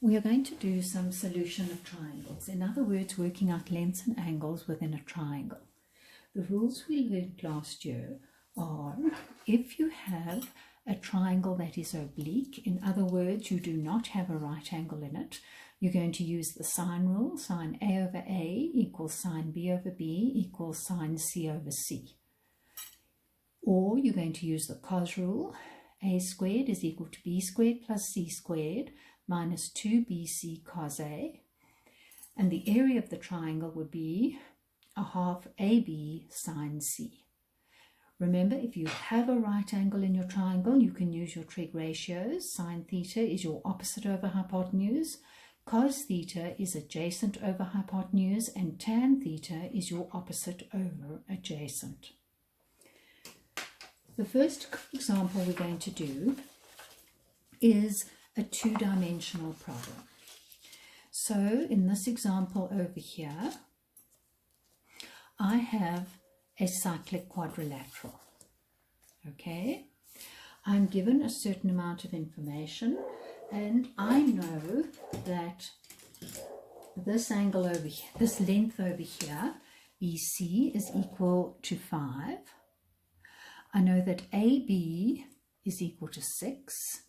We are going to do some solution of triangles. In other words, working out lengths and angles within a triangle. The rules we learned last year are if you have a triangle that is oblique, in other words, you do not have a right angle in it, you're going to use the sine rule. Sine A over A equals sine B over B equals sine C over C. Or you're going to use the cos rule. A squared is equal to B squared plus C squared minus 2bc cos A, and the area of the triangle would be a half AB sine C. Remember, if you have a right angle in your triangle, you can use your trig ratios. Sine theta is your opposite over hypotenuse, cos theta is adjacent over hypotenuse, and tan theta is your opposite over adjacent. The first example we're going to do is a two-dimensional problem. So in this example over here, I have a cyclic quadrilateral. Okay, I'm given a certain amount of information, and I know that this angle over here, this length over here, BC, is equal to 5. I know that AB is equal to 6.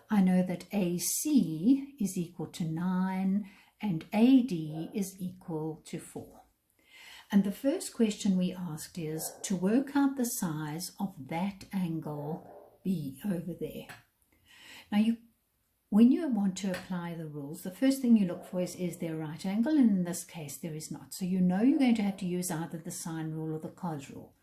I know that AC is equal to 9 and AD is equal to 4. And the first question we asked is to work out the size of that angle B over there. Now, when you want to apply the rules, the first thing you look for is there a right angle? And in this case, there is not. So you know you're going to have to use either the sine rule or the cos rule.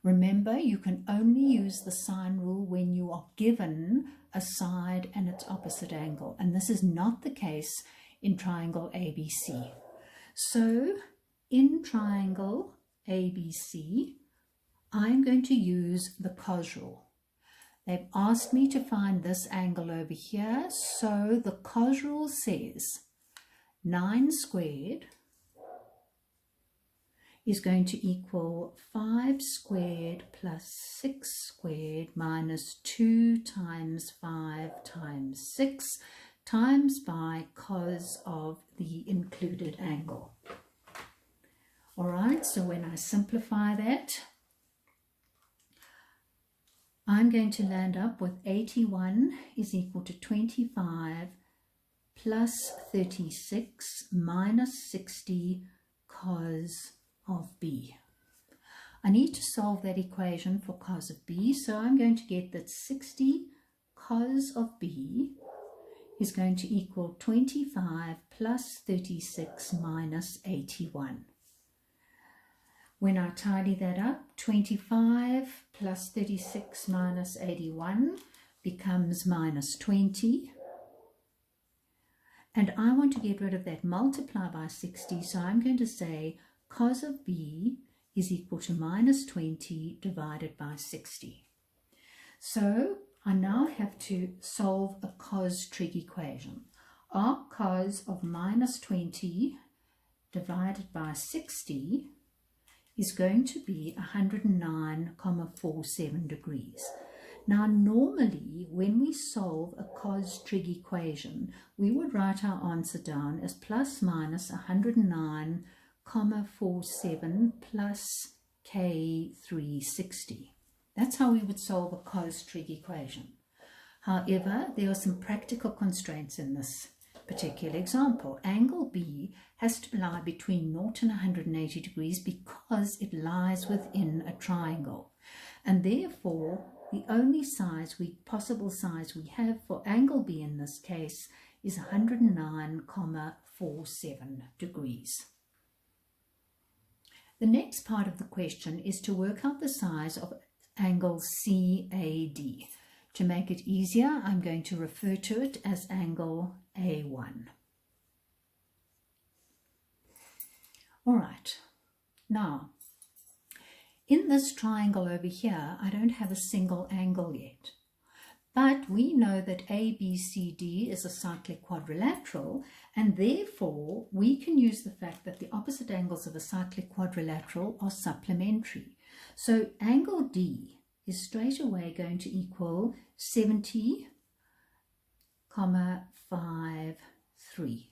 Remember, you can only use the sine rule when you are given a side and its opposite angle. And this is not the case in triangle ABC. So in triangle ABC, I'm going to use the cos rule. They've asked me to find this angle over here. So the cos rule says 9 squared is going to equal 5 squared plus 6 squared minus 2 times 5 times 6 times by cos of the included angle. All right, so when I simplify that, I'm going to land up with 81 is equal to 25 plus 36 minus 60 cos of B. I need to solve that equation for cos of B, so I'm going to get that 60 cos of B is going to equal 25 plus 36 minus 81. When I tidy that up, 25 plus 36 minus 81 becomes minus 20. And I want to get rid of that multiply by 60, so I'm going to say cos of B is equal to minus 20 divided by 60. So I now have to solve a cos trig equation. Arc cos of minus 20 divided by 60 is going to be 109,47 degrees. Now normally when we solve a cos trig equation, we would write our answer down as plus minus 109,47 plus K360. That's how we would solve a cos trig equation. However, there are some practical constraints in this particular example. Angle B has to lie between 0 and 180 degrees because it lies within a triangle. And therefore, the only possible size we have for angle B in this case is 109,47 degrees. The next part of the question is to work out the size of angle CAD. To make it easier, I'm going to refer to it as angle A1. All right, now in this triangle over here, I don't have a single angle yet. But we know that ABCD is a cyclic quadrilateral, and therefore we can use the fact that the opposite angles of a cyclic quadrilateral are supplementary. So angle D is straight away going to equal 70, 5, 3.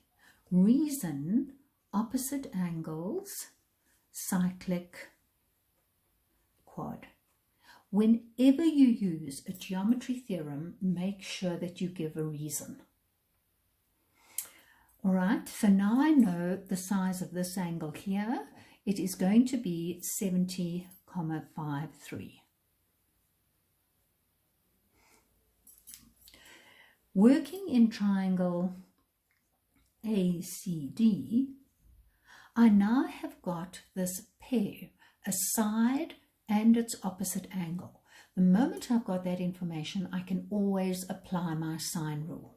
Reason, opposite angles, cyclic quad. Whenever you use a geometry theorem, make sure that you give a reason. All right, so now I know the size of this angle here. It is going to be 70,53. Working in triangle ACD, I now have got this pair, a side and its opposite angle. The moment I've got that information, I can always apply my sine rule.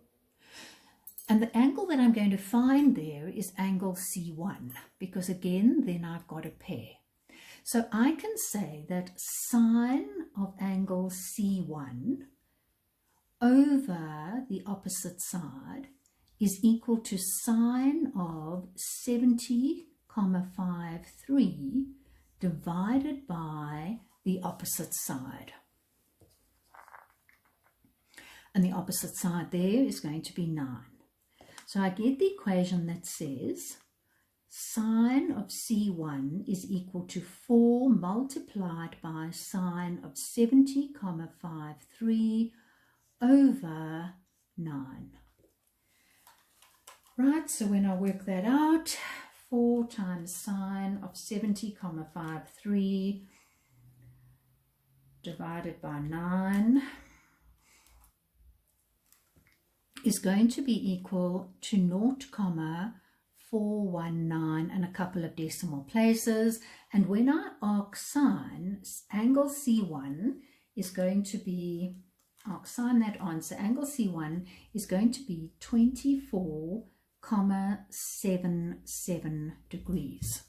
And the angle that I'm going to find there is angle C1, because again, then I've got a pair. So I can say that sine of angle C1 over the opposite side is equal to sine of 70,53 divided by the opposite side. And the opposite side there is going to be 9. So I get the equation that says sine of C1 is equal to 4 multiplied by sine of 70,53 over 9. Right, so when I work that out, 4 times sine of 70,53 divided by 9 is going to be equal to 0,419 and a couple of decimal places. And when I arc sine, angle C1 is going to be, arc sine that on, so angle C1 is going to be 24,77 degrees.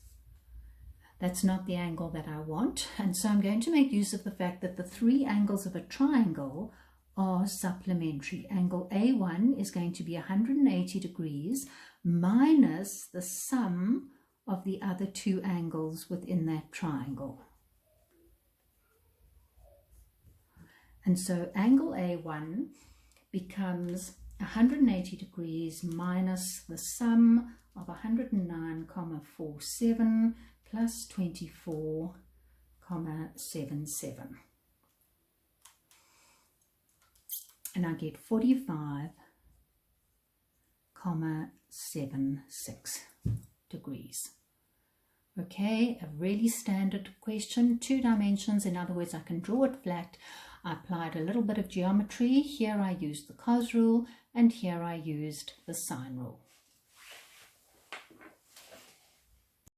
That's not the angle that I want, and so I'm going to make use of the fact that the 3 angles of a triangle are supplementary. Angle A1 is going to be 180 degrees minus the sum of the other 2 angles within that triangle. And so angle A1 becomes 180 degrees minus the sum of 109,47 plus 24,77. And I get 45,76 degrees. Okay, a really standard question, 2 dimensions. In other words, I can draw it flat. I applied a little bit of geometry. Here I used the cos rule, and here I used the sine rule.